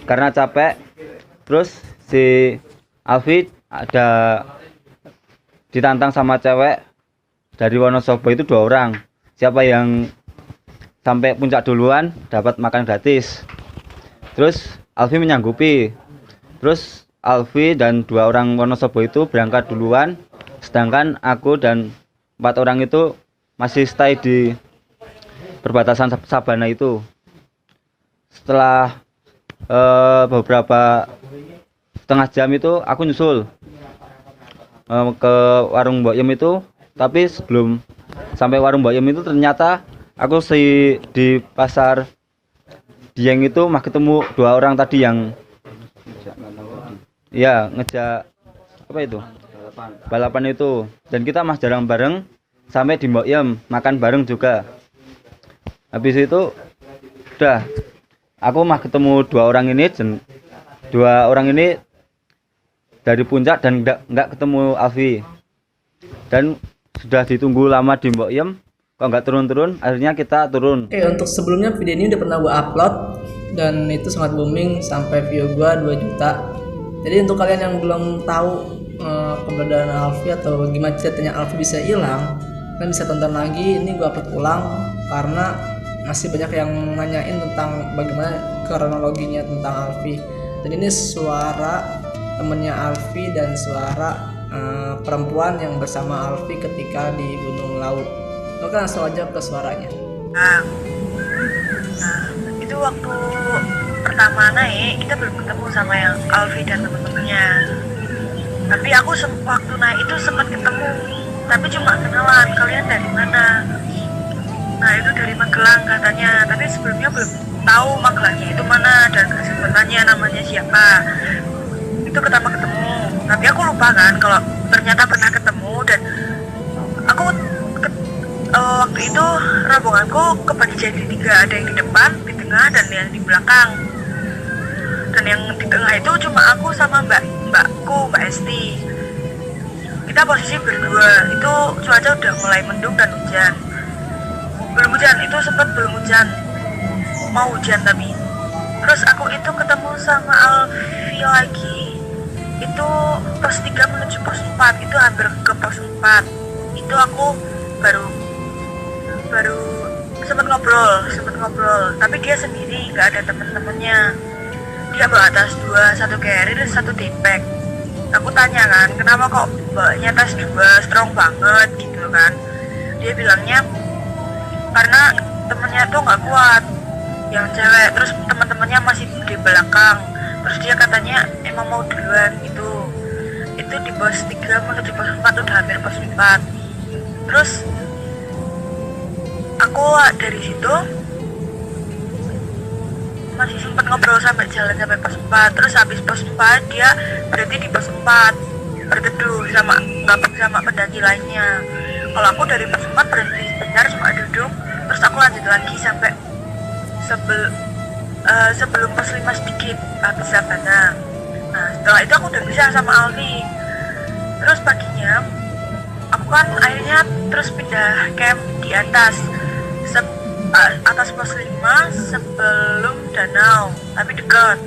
karena capek. Terus si Alfi ada ditantang sama cewek dari Wonosobo itu 2 orang. Siapa yang sampai puncak duluan dapat makan gratis. Terus Alfi menyanggupi. Terus Alfi dan 2 orang Wonosobo itu berangkat duluan, sedangkan aku dan 4 orang itu masih stay di perbatasan Sabana itu. Setelah beberapa setengah jam itu aku nyusul ke warung Mbok Yem itu. Tapi sebelum sampai warung Mbok Yem itu ternyata aku di pasar Dieng itu mah ketemu 2 orang tadi yang ya ngejak apa itu balapan itu, dan kita mah jarang bareng sampai di Mbok Yem makan bareng juga. Habis itu udah aku mah ketemu 2 orang ini, dan 2 orang ini dari puncak dan enggak ketemu Alfi, dan sudah ditunggu lama di Mbok Yem kok nggak turun-turun. Akhirnya kita turun. Oke, untuk sebelumnya video ini udah pernah gue upload dan itu sangat booming sampai view gue 2 juta. Jadi untuk kalian yang belum tahu keberadaan Alfi atau gimana ceritanya Alfi bisa hilang, kalian bisa tonton lagi. Ini gue upload ulang karena masih banyak yang nanyain tentang bagaimana kronologinya tentang Alfi. Dan ini suara temennya Alfi dan suara perempuan yang bersama Alfi ketika di Gunung Lawu. Oke, langsung aja ke suaranya. Nah, itu waktu pertama naik kita belum ketemu sama yang Alfi dan temen-temennya. Tapi aku waktu naik itu sempat ketemu, tapi cuma kenalan, kalian dari mana? Nah itu dari Magelang katanya, tapi sebelumnya belum tahu Magelangnya itu mana dan kesempatannya namanya siapa. Itu pertama ketemu, tapi aku lupa kan kalau ternyata pernah ketemu. Dan aku waktu itu rombonganku kebagi jadi 3, ada yang di depan, di tengah, dan yang di belakang. Dan yang di tengah itu cuma aku sama mbakku, Mbak Esti. Kita posisi berdua, itu cuaca udah mulai mendung dan hujan. Belum hujan, itu sempat belum hujan, mau hujan tapi. Terus aku itu ketemu sama Alfi lagi, itu pos 3 menuju pos 4, itu hampir ke pos 4. Itu aku baru sempat ngobrol, tapi dia sendiri, nggak ada temen-temennya. Dia bawa tas 2, 1 carrier, 1 tipek. Aku tanya kan, kenapa kok bawanya tas 2, strong banget gitu kan. Dia bilangnya karena temennya tuh nggak kuat, yang cewek, terus teman-temannya masih di belakang. Terus dia katanya emang mau duluan gitu. Itu di pos 3 menuju pos 4, udah hampir pos 4. Terus aku dari situ masih sempat ngobrol sampai jalan sampai pos 4. Terus habis pos 4 dia berhenti di pos 4 berteduh sama gabung sama pendaki lainnya. Kalau aku dari pos 4 berhenti sebentar cuma duduk, terus aku lanjut lagi sampai sebelum pos 5 sedikit habis Sabana. Nah setelah itu aku udah bisa sama Alfi. Terus paginya aku kan akhirnya terus pindah camp di atas pos 5 sebelum danau, tapi dekat.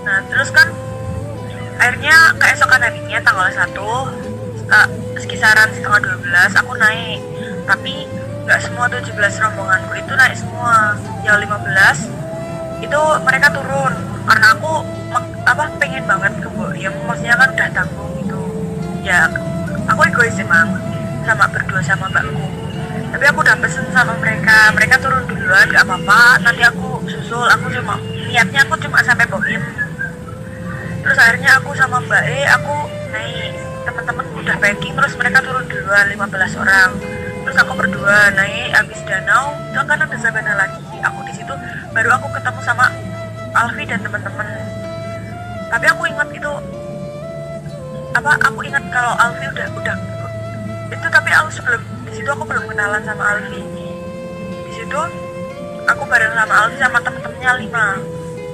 Nah terus kan akhirnya keesokan harinya tanggal 1 sekisaran setengah 12 aku naik, tapi nggak semua 17 rombonganku itu naik semua. Yang 15 itu mereka turun karena aku pengen banget ke Mbok Yem, maksudnya kan udah tanggung gitu ya. Aku egois emang sama berdua sama mbakku, tapi aku udah pesen sama mereka turun duluan, gak apa-apa, nanti aku susul. Niatnya aku cuma sampai Mbok Yem. Terus akhirnya aku sama Mbak aku naik, teman-teman udah packing, terus mereka turun duluan 15 orang. Terus aku berdua naik, habis danau itu kan ada Sabana lagi. Aku di situ baru aku ketemu sama Alfi dan teman-teman. Tapi aku ingat itu aku ingat kalau Alfi udah itu, tapi aku sebelum di situ aku belum kenalan sama Alfi. Di situ aku bareng sama Alfi sama temen-temennya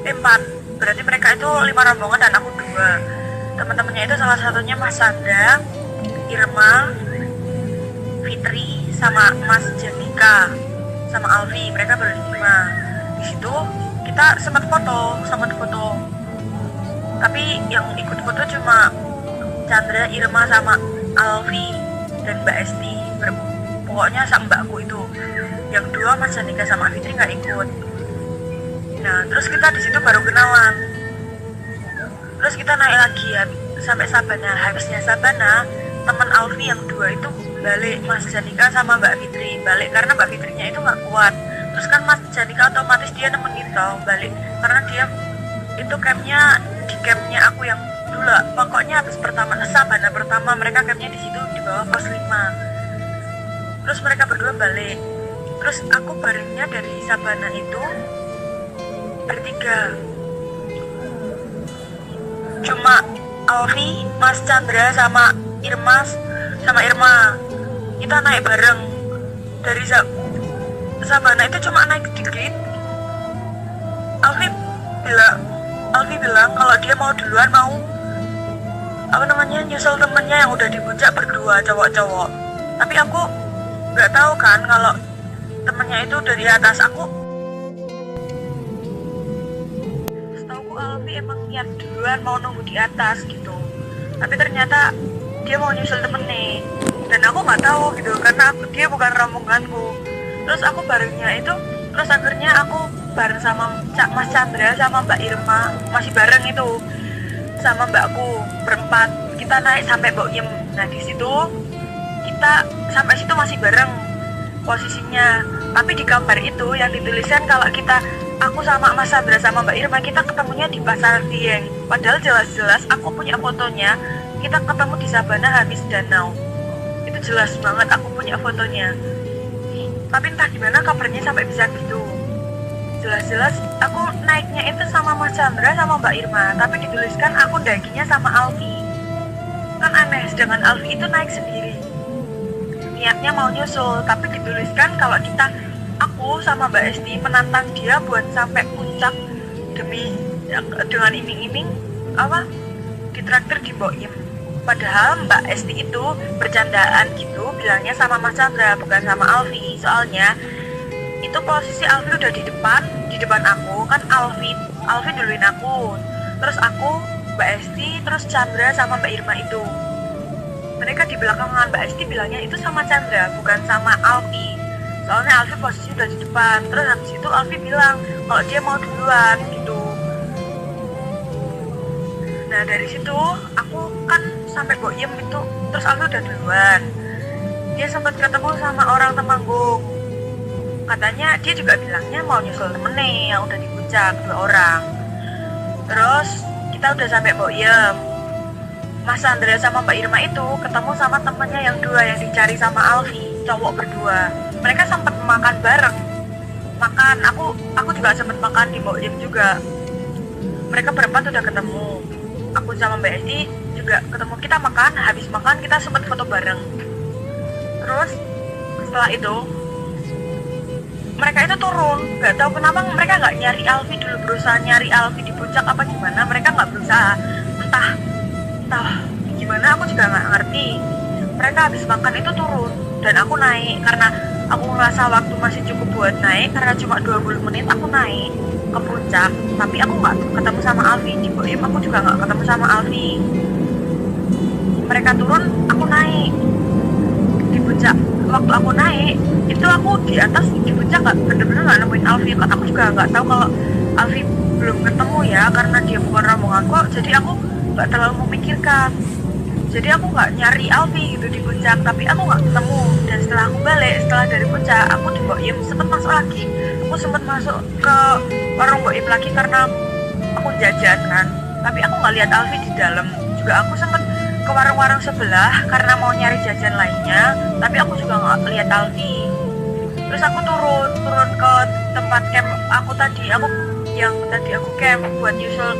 4, berarti mereka itu 5 rombongan dan aku 2. Teman-temannya itu salah satunya Mas Sanda, Irma, Fitri, sama Mas Janika, sama Alfi. Mereka berlima. Di situ kita sempat foto sama sempet foto. Tapi yang ikut foto cuma Chandra, Irma sama Alfi dan Mbak Esti. Pokoknya sama mbakku itu. Yang dua Mas Janika sama Fitri nggak ikut. Nah terus kita di situ baru kenalan. Terus kita naik lagi ya sampai Sabana. Habisnya Sabana, teman Alfi yang dua itu balik, Mas Janika sama Mbak Fitri balik karena Mbak Fitrinya itu nggak kuat. Terus kan Mas Janika otomatis dia nemenin tau balik karena dia itu campnya aku yang dulu. Pokoknya habis Sabana pertama mereka campnya di situ di bawah pos 5. Terus mereka berdua balik. Terus aku barengnya dari Sabana itu bertiga. Cuma Alfi, Mas Chandra sama Irma kita naik bareng dari Sabana itu cuma naik sedikit. Alfi bilang kalau dia mau duluan, mau nyusul temennya yang udah di puncak berdua cowok-cowok. Tapi aku nggak tahu kan kalau temennya itu dari atas aku. Setauku Alfi emang niat duluan mau nunggu di atas gitu. Tapi ternyata dia mau nyusul temennya dan aku nggak tahu gitu karena dia bukan rombonganku. Terus aku barengnya itu, terus akhirnya aku bareng sama Mas Chandra sama Mbak Irma, masih bareng itu sama mbakku berempat. Kita naik sampai Bokyem. Nah di situ kita sampai situ masih bareng posisinya. Tapi di gambar itu yang dituliskan kalau aku sama Mas Chandra sama Mbak Irma kita ketemunya di Pasar Dieng. Padahal jelas-jelas aku punya fotonya. Kita ketemu di Sabana habis danau. Itu jelas banget aku punya fotonya. Tapi entah gimana kabarnya sampai bisa gitu. Jelas-jelas aku naiknya itu sama Mas Chandra sama Mbak Irma, tapi dituliskan aku dakinya sama Alfi. Kan aneh, sedangkan Alfi itu naik sendiri. Niatnya mau nyusul, tapi dituliskan kalau aku sama Mbak Esti menantang dia buat sampai puncak dengan iming-iming ditraktir di Bokyem. Padahal Mbak Esti itu bercandaan gitu bilangnya sama Mas Chandra bukan sama Alfi. Soalnya itu posisi Alfi udah di depan aku kan. Alfi duluin aku, terus aku, Mbak Esti, terus Chandra sama Mbak Irma itu. Mereka di belakangan. Mbak Esti bilangnya itu sama Chandra bukan sama Alfi. Soalnya Alfi posisi udah di depan. Terus habis itu Alfi bilang kalau dia mau duluan gitu. Nah dari situ aku kan sampai Bokyem itu, terus Alfi udah duluan. Dia sempat ketemu sama orang Temanggung. Katanya dia juga bilangnya mau nyusul temennya yang udah di puncak 2 orang. Terus kita udah sampai Bokyem. Mas Chandra sama Mbak Irma itu ketemu sama temennya yang 2 yang dicari sama Alfi, cowok berdua. Mereka sempat makan bareng. Aku juga sempat makan di Bokyem juga. Mereka berempat udah ketemu. Aku sama Mbak Esti juga ketemu, kita makan. Habis makan kita sempat foto bareng. Terus setelah itu mereka itu turun, nggak tahu kenapa mereka nggak nyari Alfi dulu, berusaha nyari Alfi di puncak apa gimana. Mereka nggak berusaha, entah gimana aku juga nggak ngerti. Mereka habis makan itu turun dan aku naik karena aku ngerasa waktu masih cukup buat naik, karena cuma 20 menit aku naik ke puncak. Tapi aku nggak ketemu sama Alfi. Di Bokyem aku juga nggak ketemu sama Alfi. Mereka turun, aku naik di puncak. Waktu aku naik itu aku di atas di puncak bener-bener nggak nemuin Alfi. Kan aku juga nggak tahu kalau Alfi belum ketemu ya, karena dia bukan rombonganku. Jadi aku nggak terlalu memikirkan. Jadi aku nggak nyari Alfi gitu di puncak, tapi aku nggak ketemu. Dan setelah aku balik, setelah dari puncak, aku di Bokyem sempat masuk lagi. Aku sempat masuk ke warung Bokyem lagi karena aku jajan kan. Tapi aku nggak lihat Alfi di dalam. Juga aku sempat ke warung-warung sebelah karena mau nyari jajan lainnya, tapi aku juga nggak lihat Alfi. Terus aku turun ke tempat camp aku tadi camp buat nyusul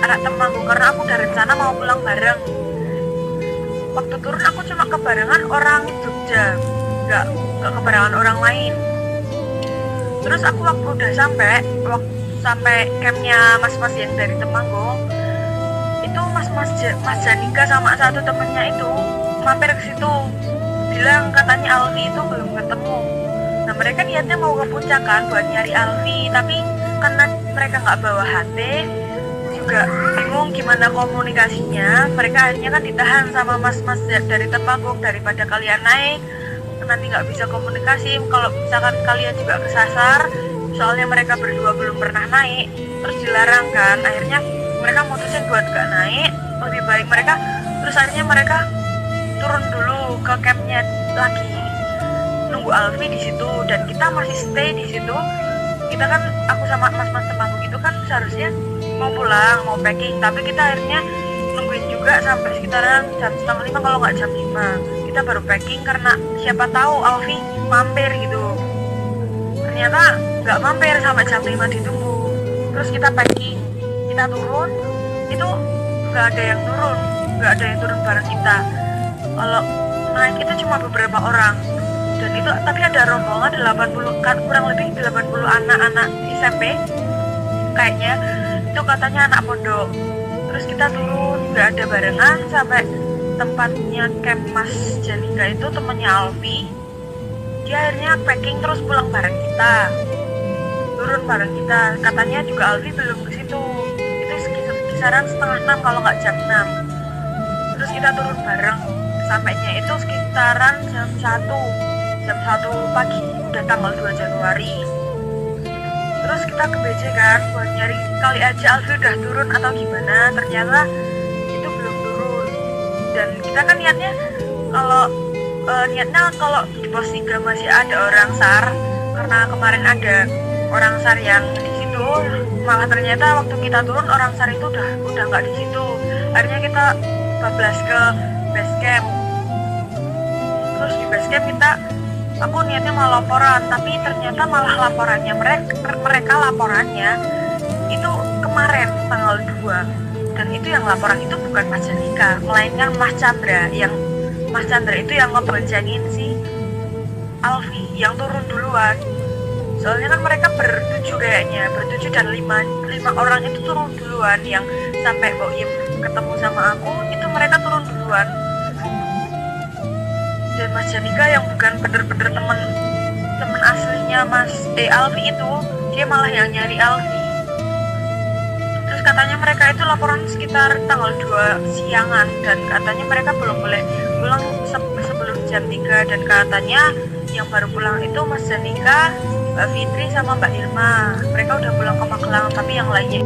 anak Temanggung karena aku udah rencana mau pulang bareng. Waktu turun aku cuma kebarengan orang Jogja, nggak kebarengan orang lain. Terus aku waktu udah sampai campnya mas-mas yang dari Temanggung itu, Mas Janika sama satu temennya itu mampir ke situ, bilang katanya Alfi itu belum ketemu. Nah mereka niatnya mau ke puncak kan buat nyari Alfi, tapi karena mereka nggak bawa HP, juga bingung gimana komunikasinya. Mereka akhirnya kan ditahan sama mas-mas dari Temanggung. Daripada kalian naik nanti nggak bisa komunikasi, kalau misalkan kalian juga kesasar, soalnya mereka berdua belum pernah naik, terus dilarang kan, akhirnya mereka mutusin buat gak naik. Lebih baik mereka, terus akhirnya mereka turun dulu ke campnya lagi, nunggu Alfi di situ, dan kita masih stay di situ. Kita kan, aku sama mas-mas Temanggung itu kan seharusnya mau pulang, mau packing, tapi kita akhirnya nungguin juga sampai sekitaran jam setengah 5, kalau nggak jam 5 kita baru packing, karena siapa tahu Alfi mampir gitu. Ternyata nggak mampir, sampai jam 5 ditunggu. Terus kita packing, kita turun, itu nggak ada yang turun bareng kita. Kalau naik itu cuma beberapa orang, dan itu tapi ada rombongan 80, kan kurang lebih 80 anak-anak SMP kayaknya, itu katanya anak pondok. Terus kita turun, nggak ada barengan sampai tempatnya camp Mas Janika itu, temennya Alfi. Dia akhirnya packing terus pulang bareng kita, turun bareng kita. Katanya juga Alfi belum ke situ, itu kisaran setengah 6 kalau nggak jam 6. Terus kita turun bareng, sampainya itu sekitaran jam 1 pagi, udah tanggal 2 Januari. Terus kita ke BJ kan buat nyari kali aja Alfi udah turun atau gimana. Ternyata itu belum turun, dan kita kan niatnya kalau di pos 3 masih ada orang SAR, karena kemarin ada orang SAR yang di situ, malah ternyata waktu kita turun orang SAR itu udah nggak di situ. Akhirnya kita bablas ke base camp. Terus di base camp aku niatnya mau laporan, tapi ternyata malah laporannya mereka laporannya itu kemarin tanggal 2, dan itu yang laporan itu bukan Mas Janika, melainkan Mas Chandra. Mas Chandra itu yang ngeboncengin si Alfi yang turun duluan. Soalnya kan mereka bertujuh dan lima orang itu turun duluan. Yang sampai Boim ketemu sama aku itu mereka turun duluan. Dan Mas Janika yang bukan bener-bener temen aslinya Alfi itu, dia malah yang nyari Alfi. Terus katanya mereka itu laporan sekitar tanggal 2 siangan, dan katanya mereka belum boleh pulang sebelum jam 3. Dan katanya yang baru pulang itu Mas Janika, Mbak Fitri sama Mbak Irma. Mereka udah pulang ke Magelang, tapi yang lainnya